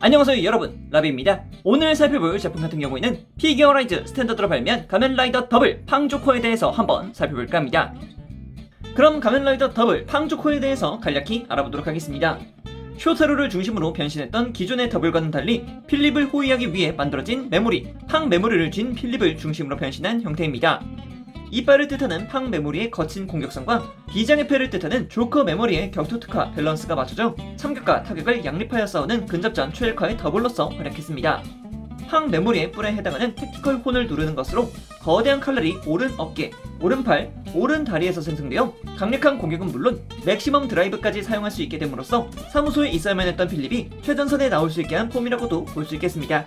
안녕하세요 여러분, 라비입니다. 오늘 살펴볼 제품 같은 경우에는 피규어라이즈 스탠더드로 발매한 가면라이더 더블 팡조코에 대해서 한번 살펴볼까 합니다. 그럼 가면라이더 더블 팡조코에 대해서 간략히 알아보도록 하겠습니다. 쇼타로를 중심으로 변신했던 기존의 더블과는 달리 필립을 호위하기 위해 만들어진 메모리, 팡 메모리를 쥔 필립을 중심으로 변신한 형태입니다. 이빨을 뜻하는 팡 메모리의 거친 공격성과 비장의 패를 뜻하는 조커 메모리의 격투 특화 밸런스가 맞춰져 참격과 타격을 양립하여 싸우는 근접전 최적화의 더블로서 활약했습니다. 팡 메모리의 뿔에 해당하는 택티컬 혼을 누르는 것으로 거대한 칼날이 오른 어깨, 오른팔, 오른 다리에서 생성되어 강력한 공격은 물론 맥시멈 드라이브까지 사용할 수 있게 됨으로써 사무소에 있어야만 했던 필립이 최전선에 나올 수 있게 한 폼이라고도 볼 수 있겠습니다.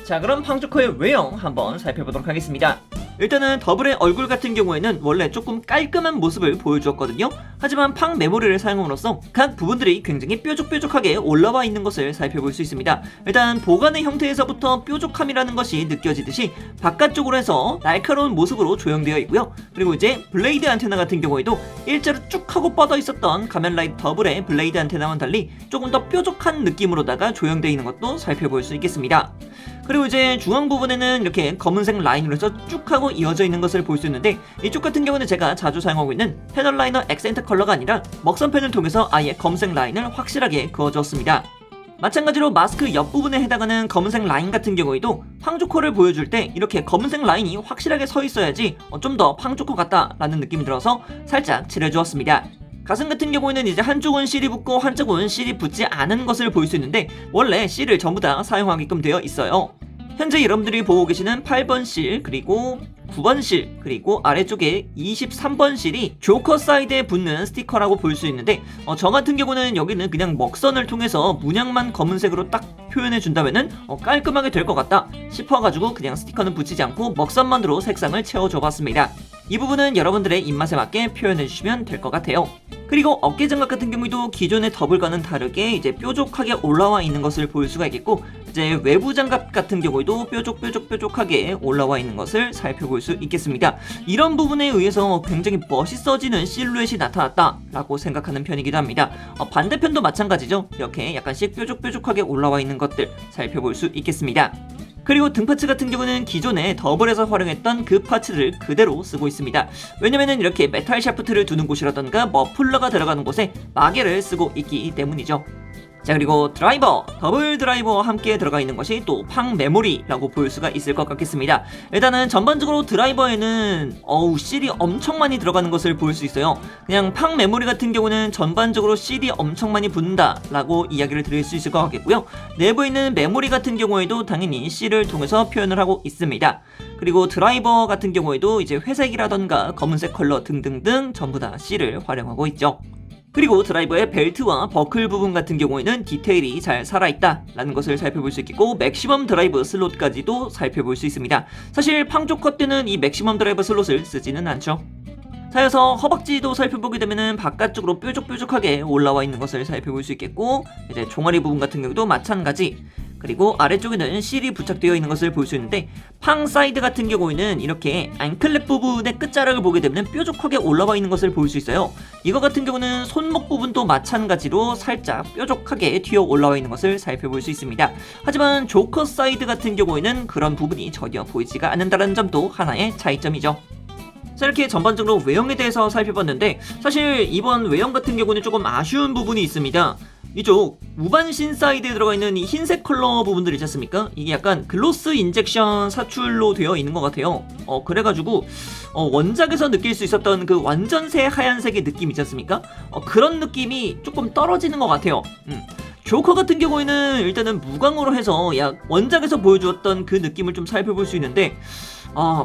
자, 그럼 팡조커의 외형 한번 살펴보도록 하겠습니다. 일단은 더블의 얼굴 같은 경우에는 원래 조금 깔끔한 모습을 보여주었거든요. 하지만 팡 메모리를 사용함으로써 각 부분들이 굉장히 뾰족뾰족하게 올라와 있는 것을 살펴볼 수 있습니다. 일단 보관의 형태에서부터 뾰족함이라는 것이 느껴지듯이 바깥쪽으로 해서 날카로운 모습으로 조형되어 있고요. 그리고 이제 블레이드 안테나 같은 경우에도 일자로 쭉 하고 뻗어 있었던 가면라이더 더블의 블레이드 안테나와는 달리 조금 더 뾰족한 느낌으로다가 조형되어 있는 것도 살펴볼 수 있겠습니다. 그리고 이제 중앙 부분에는 이렇게 검은색 라인으로 해서 쭉 하고 이어져 있는 것을 볼 수 있는데, 이쪽 같은 경우는 제가 자주 사용하고 있는 패널 라이너 액센트 컬러가 아니라 먹선펜을 통해서 아예 검은색 라인을 확실하게 그어주었습니다. 마찬가지로 마스크 옆부분에 해당하는 검은색 라인 같은 경우에도 팡조커를 보여줄 때 이렇게 검은색 라인이 확실하게 서 있어야지 좀 더 팡조커 같다라는 느낌이 들어서 살짝 칠해주었습니다. 가슴 같은 경우에는 이제 한쪽은 실이 붙고 한쪽은 실이 붙지 않은 것을 볼 수 있는데, 원래 실을 전부 다 사용하게끔 되어 있어요. 현재 여러분들이 보고 계시는 8번 실, 그리고 9번 실, 그리고 아래쪽에 23번 실이 조커 사이드에 붙는 스티커라고 볼 수 있는데, 저 같은 경우는 여기는 그냥 먹선을 통해서 문양만 검은색으로 딱 표현해 준다면은 깔끔하게 될 것 같다 싶어가지고 그냥 스티커는 붙이지 않고 먹선만으로 색상을 채워줘 봤습니다. 이 부분은 여러분들의 입맛에 맞게 표현해 주시면 될 것 같아요. 그리고 어깨 장갑 같은 경우에도 기존의 더블과는 다르게 이제 뾰족하게 올라와 있는 것을 볼 수가 있겠고, 이제 외부 장갑 같은 경우에도 뾰족하게 올라와 있는 것을 살펴볼 수 있겠습니다. 이런 부분에 의해서 굉장히 멋있어지는 실루엣이 나타났다 라고 생각하는 편이기도 합니다. 반대편도 마찬가지죠. 이렇게 약간씩 뾰족하게 올라와 있는 것들 살펴볼 수 있겠습니다. 그리고 등 파츠 같은 경우는 기존에 더블에서 활용했던 그 파츠를 그대로 쓰고 있습니다. 왜냐면은 이렇게 메탈 샤프트를 두는 곳이라던가 머플러가 들어가는 곳에 마개를 쓰고 있기 때문이죠. 자, 그리고 드라이버, 더블 드라이버와 함께 들어가 있는 것이 또 팡 메모리라고 볼 수가 있을 것 같겠습니다. 일단은 전반적으로 드라이버에는 실이 엄청 많이 들어가는 것을 볼 수 있어요. 그냥 팡 메모리 같은 경우는 전반적으로 실이 엄청 많이 붙는다 라고 이야기를 드릴 수 있을 것 같겠고요. 내부에 있는 메모리 같은 경우에도 당연히 실을 통해서 표현을 하고 있습니다. 그리고 드라이버 같은 경우에도 이제 회색이라던가 검은색 컬러 등등등 전부 다 실을 활용하고 있죠. 그리고 드라이버의 벨트와 버클 부분 같은 경우에는 디테일이 잘 살아있다 라는 것을 살펴볼 수 있겠고, 맥시멈 드라이브 슬롯까지도 살펴볼 수 있습니다. 사실 팡조커 때는 이 맥시멈 드라이브 슬롯을 쓰지는 않죠. 자여서 허벅지도 살펴보게 되면은 바깥쪽으로 뾰족하게 올라와 있는 것을 살펴볼 수 있겠고, 이제 종아리 부분 같은 경우도 마찬가지. 그리고 아래쪽에는 실이 부착되어 있는 것을 볼 수 있는데, 팡 사이드 같은 경우에는 이렇게 앵클랩 부분의 끝자락을 보게 되면 뾰족하게 올라와 있는 것을 볼 수 있어요. 이거 같은 경우는 손목 부분도 마찬가지로 살짝 뾰족하게 튀어 올라와 있는 것을 살펴볼 수 있습니다. 하지만 조커 사이드 같은 경우에는 그런 부분이 전혀 보이지가 않는다는 점도 하나의 차이점이죠. 자, 이렇게 전반적으로 외형에 대해서 살펴봤는데, 사실 이번 외형 같은 경우는 조금 아쉬운 부분이 있습니다. 이쪽 무반신 사이드에 들어가 있는 이 흰색 컬러 부분들 있지 않습니까? 이게 약간 글로스 인젝션 사출로 되어 있는 것 같아요. 그래가지고 원작에서 느낄 수 있었던 그 완전새 하얀색의 느낌 있지 않습니까? 그런 느낌이 조금 떨어지는 것 같아요. 조커 같은 경우에는 일단은 무광으로 해서 원작에서 보여주었던 그 느낌을 좀 살펴볼 수 있는데,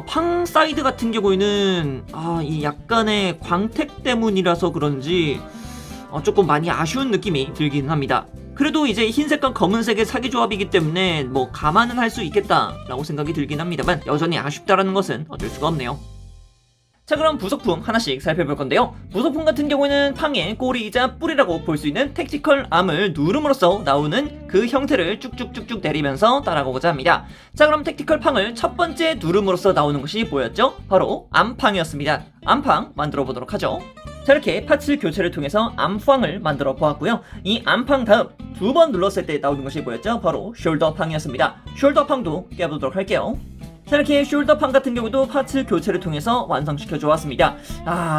팡 사이드 같은 경우에는 이 약간의 광택 때문이라서 그런지 조금 많이 아쉬운 느낌이 들긴 합니다. 그래도 이제 흰색과 검은색의 사기 조합이기 때문에 뭐 감안은 할 수 있겠다라고 생각이 들긴 합니다만, 여전히 아쉽다라는 것은 어쩔 수가 없네요. 자, 그럼 부속품 하나씩 살펴볼 건데요. 부속품 같은 경우에는 팡의 꼬리이자 뿔이라고 볼 수 있는 택티컬 암을 누름으로써 나오는 그 형태를 쭉쭉쭉쭉 내리면서 따라가고자 합니다. 자, 그럼 택티컬 팡을 첫 번째 누름으로써 나오는 것이 뭐였죠? 바로 암팡이었습니다. 암팡 만들어 보도록 하죠. 자, 이렇게 파츠 교체를 통해서 암팡을 만들어 보았고요. 이 암팡 다음 두 번 눌렀을 때 나오는 것이 뭐였죠? 바로 숄더팡이었습니다. 숄더팡도 깨보도록 할게요. 자, 이렇게 숄더팡 같은 경우도 파츠 교체를 통해서 완성시켜 주었습니다.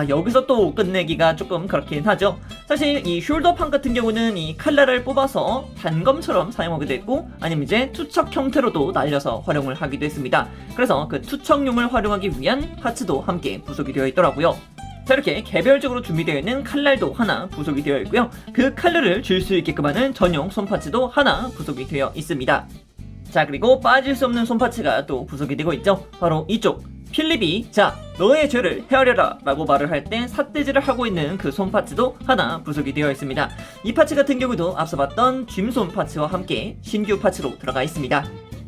여기서 또 끝내기가 조금 그렇긴 하죠. 사실 이 숄더팡 같은 경우는 이 칼날을 뽑아서 단검처럼 사용하기도 했고, 아니면 이제 투척 형태로도 날려서 활용을 하기도 했습니다. 그래서 그 투척용을 활용하기 위한 파츠도 함께 부속이 되어 있더라고요. 자, 이렇게 개별적으로 준비되어 있는 칼날도 하나 부속이 되어 있고요. 그 칼날을 줄 수 있게끔 하는 전용 손파츠도 하나 부속이 되어 있습니다. 자, 그리고 빠질 수 없는 손파츠가 또 부속이 되고 있죠. 바로 이쪽 필립이 자 너의 죄를 헤아려라 라고 말을 할 때 삿대질을 하고 있는 그 손파츠도 하나 부속이 되어 있습니다. 이 파츠 같은 경우도 앞서 봤던 쥐손 파츠와 함께 신규 파츠로 들어가 있습니다.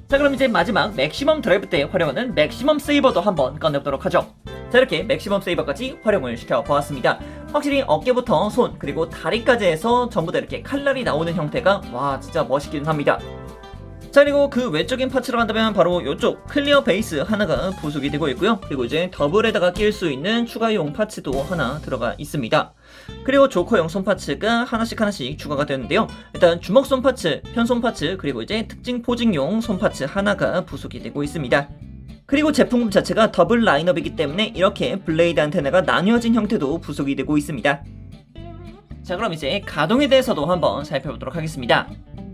자, 그럼 이제 마지막 맥시멈 드라이브 때 활용하는 맥시멈 세이버도 한번 꺼내보도록 하죠. 자, 이렇게 맥시멈 세이버까지 활용을 시켜보았습니다. 확실히 어깨부터 손 그리고 다리까지 해서 전부 다 이렇게 칼날이 나오는 형태가 와 진짜 멋있긴 합니다. 자, 그리고 그 외적인 파츠로 한다면 바로 이쪽 클리어 베이스 하나가 부속이 되고 있고요. 그리고 이제 더블에다가 낄 수 있는 추가용 파츠도 하나 들어가 있습니다. 그리고 조커용 손파츠가 하나씩 추가가 되는데요. 일단 주먹 손파츠, 편손 파츠, 그리고 이제 특징 포징용 손파츠 하나가 부속이 되고 있습니다. 그리고 제품군 자체가 더블 라인업이기 때문에 이렇게 블레이드 안테나가 나뉘어진 형태도 부속이 되고 있습니다. 자, 그럼 이제 가동에 대해서도 한번 살펴보도록 하겠습니다.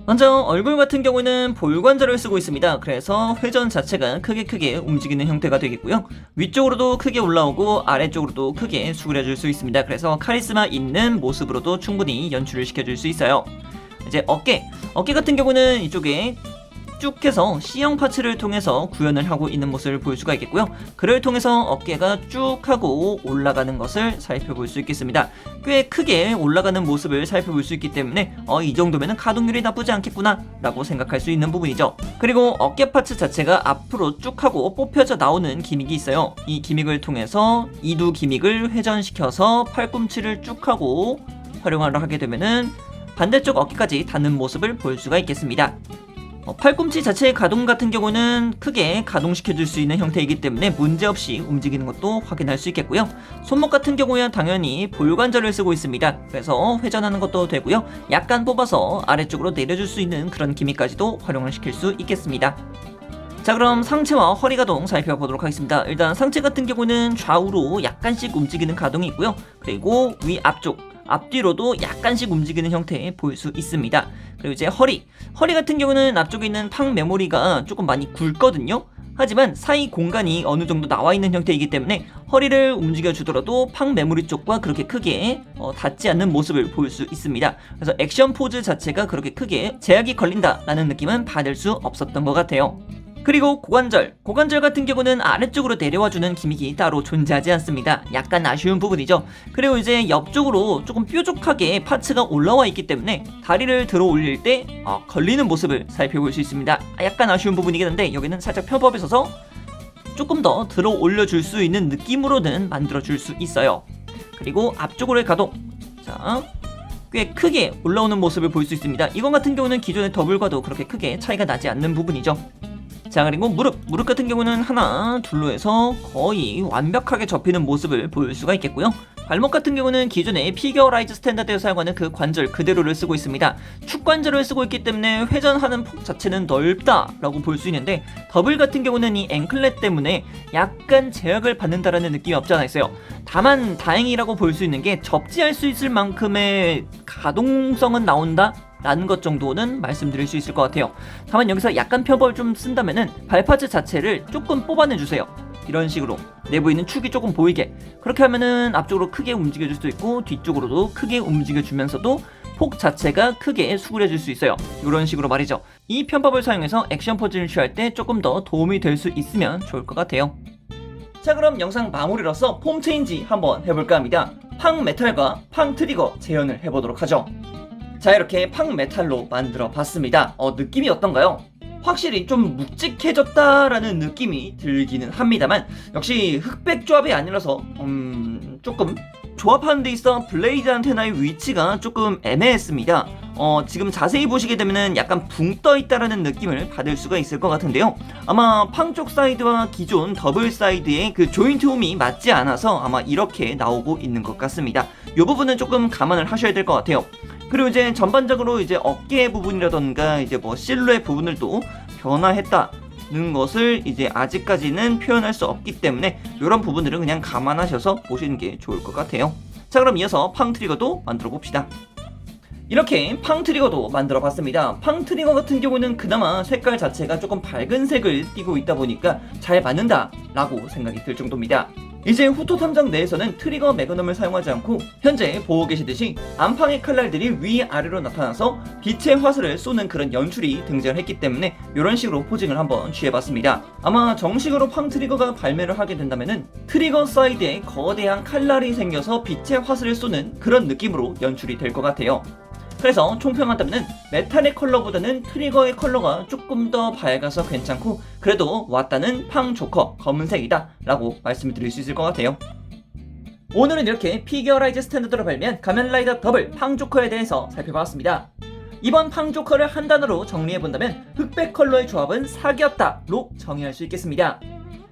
먼저 얼굴 같은 경우는 볼관절을 쓰고 있습니다. 그래서 회전 자체가 크게 움직이는 형태가 되겠고요. 위쪽으로도 크게 올라오고 아래쪽으로도 크게 수그려줄 수 있습니다. 그래서 카리스마 있는 모습으로도 충분히 연출을 시켜줄 수 있어요. 이제 어깨 같은 경우는 이쪽에 쭉 해서 C형 파츠를 통해서 구현을 하고 있는 모습을 볼 수가 있겠고요. 그를 통해서 어깨가 쭉 하고 올라가는 것을 살펴볼 수 있겠습니다. 꽤 크게 올라가는 모습을 살펴볼 수 있기 때문에 이 정도면 가동률이 나쁘지 않겠구나 라고 생각할 수 있는 부분이죠. 그리고 어깨 파츠 자체가 앞으로 쭉 하고 뽑혀져 나오는 기믹이 있어요. 이 기믹을 통해서 이두 기믹을 회전시켜서 팔꿈치를 쭉 하고 활용을 하게 되면은 반대쪽 어깨까지 닿는 모습을 볼 수가 있겠습니다. 팔꿈치 자체의 가동 같은 경우는 크게 가동시켜줄 수 있는 형태이기 때문에 문제없이 움직이는 것도 확인할 수 있겠고요. 손목 같은 경우에는 당연히 볼관절을 쓰고 있습니다. 그래서 회전하는 것도 되고요. 약간 뽑아서 아래쪽으로 내려줄 수 있는 그런 기믹까지도 활용을 시킬 수 있겠습니다. 자, 그럼 상체와 허리 가동 살펴보도록 하겠습니다. 일단 상체 같은 경우는 좌우로 약간씩 움직이는 가동이 있고요. 그리고 위 앞쪽 앞뒤로도 약간씩 움직이는 형태 볼 수 있습니다. 그리고 이제 허리 같은 경우는 앞쪽에 있는 팡 메모리가 조금 많이 굵거든요. 하지만 사이 공간이 어느 정도 나와 있는 형태이기 때문에 허리를 움직여 주더라도 팡 메모리 쪽과 그렇게 크게 닿지 않는 모습을 볼 수 있습니다. 그래서 액션 포즈 자체가 그렇게 크게 제약이 걸린다라는 느낌은 받을 수 없었던 것 같아요. 그리고 고관절 같은 경우는 아래쪽으로 내려와주는 기믹이 따로 존재하지 않습니다. 약간 아쉬운 부분이죠. 그리고 이제 옆쪽으로 조금 뾰족하게 파츠가 올라와 있기 때문에 다리를 들어 올릴 때 걸리는 모습을 살펴볼 수 있습니다. 약간 아쉬운 부분이긴 한데 여기는 살짝 편법에 있어서 조금 더 들어 올려줄 수 있는 느낌으로는 만들어줄 수 있어요. 그리고 앞쪽으로의 가동 꽤 크게 올라오는 모습을 볼 수 있습니다. 이건 같은 경우는 기존의 더블과도 그렇게 크게 차이가 나지 않는 부분이죠. 자, 그리고 무릎 같은 경우는 하나 둘로 해서 거의 완벽하게 접히는 모습을 볼 수가 있겠고요. 발목 같은 경우는 기존의 피겨라이즈 스탠다드에서 사용하는 그 관절 그대로를 쓰고 있습니다. 축관절을 쓰고 있기 때문에 회전하는 폭 자체는 넓다라고 볼 수 있는데 더블 같은 경우는 이 앵클렛 때문에 약간 제약을 받는다라는 느낌이 없지 않아 있어요. 다만 다행이라고 볼 수 있는 게 접지할 수 있을 만큼의 가동성은 나온다 라는 것 정도는 말씀드릴 수 있을 것 같아요. 다만 여기서 약간 편법을 좀 쓴다면은 발파츠 자체를 조금 뽑아내주세요. 이런 식으로 내부에 있는 축이 조금 보이게 그렇게 하면은 앞쪽으로 크게 움직여줄 수도 있고 뒤쪽으로도 크게 움직여주면서도 폭 자체가 크게 수그려질 수 있어요. 이런 식으로 말이죠. 이 편법을 사용해서 액션 포즈를 취할 때 조금 더 도움이 될 수 있으면 좋을 것 같아요. 자, 그럼 영상 마무리로서 폼 체인지 한번 해볼까 합니다. 팡 메탈과 팡 트리거 재현을 해보도록 하죠. 자, 이렇게 팡 메탈로 만들어 봤습니다. 느낌이 어떤가요? 확실히 좀 묵직해졌다라는 느낌이 들기는 합니다만 역시 흑백 조합이 아니라서 조금 조합하는 데 있어 블레이드 안테나의 위치가 조금 애매했습니다. 지금 자세히 보시게 되면은 약간 붕 떠 있다라는 느낌을 받을 수가 있을 것 같은데요. 아마 팡 쪽 사이드와 기존 더블 사이드의 그 조인트 홈이 맞지 않아서 아마 이렇게 나오고 있는 것 같습니다. 이 부분은 조금 감안을 하셔야 될 것 같아요. 그리고 이제 전반적으로 이제 어깨 부분이라던가 이제 뭐 실루엣 부분을도 변화했다는 것을 이제 아직까지는 표현할 수 없기 때문에 이런 부분들은 그냥 감안하셔서 보시는 게 좋을 것 같아요. 자, 그럼 이어서 팡 트리거도 만들어 봅시다. 이렇게 팡 트리거도 만들어 봤습니다. 팡 트리거 같은 경우는 그나마 색깔 자체가 조금 밝은 색을 띠고 있다 보니까 잘 맞는다 라고 생각이 들 정도입니다. 이제 후토 탐정 내에서는 트리거 매그넘을 사용하지 않고 현재 보고 계시듯이 안팡의 칼날들이 위아래로 나타나서 빛의 화살을 쏘는 그런 연출이 등장을 했기 때문에 이런 식으로 포징을 한번 취해봤습니다. 아마 정식으로 팡 트리거가 발매를 하게 된다면은 트리거 사이드에 거대한 칼날이 생겨서 빛의 화살을 쏘는 그런 느낌으로 연출이 될 것 같아요. 그래서 총평한다면 메탈의 컬러보다는 트리거의 컬러가 조금 더 밝아서 괜찮고 그래도 왔다는 팡 조커 검은색이다 라고 말씀을 드릴 수 있을 것 같아요. 오늘은 이렇게 피규어라이즈 스탠더드로 발매한 가면라이더 더블 팡 조커에 대해서 살펴봤습니다. 이번 팡 조커를 한 단어로 정리해본다면 흑백 컬러의 조합은 사기였다로 정의할 수 있겠습니다.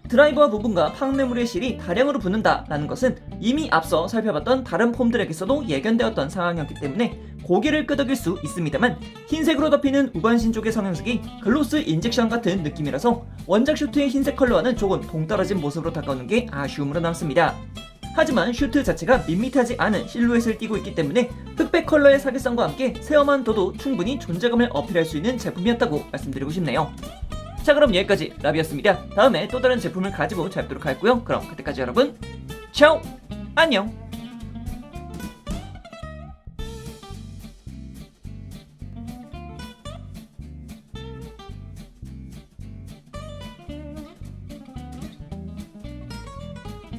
드라이버 부분과 팡 메모리의 실이 다량으로 붙는다 라는 것은 이미 앞서 살펴봤던 다른 폼들에게서도 예견되었던 상황이었기 때문에 고개를 끄덕일 수 있습니다만 흰색으로 덮이는 우반신 쪽의 성형색이 글로스 인젝션 같은 느낌이라서 원작 슈트의 흰색 컬러와는 조금 동떨어진 모습으로 다가오는 게 아쉬움으로 남습니다. 하지만 슈트 자체가 밋밋하지 않은 실루엣을 띠고 있기 때문에 흑백 컬러의 사기성과 함께 세엄한 둬도 충분히 존재감을 어필할 수 있는 제품이었다고 말씀드리고 싶네요. 자, 그럼 여기까지 라비였습니다. 다음에 또 다른 제품을 가지고 찾도록 하겠고요. 그럼 그때까지 여러분 차오 안녕.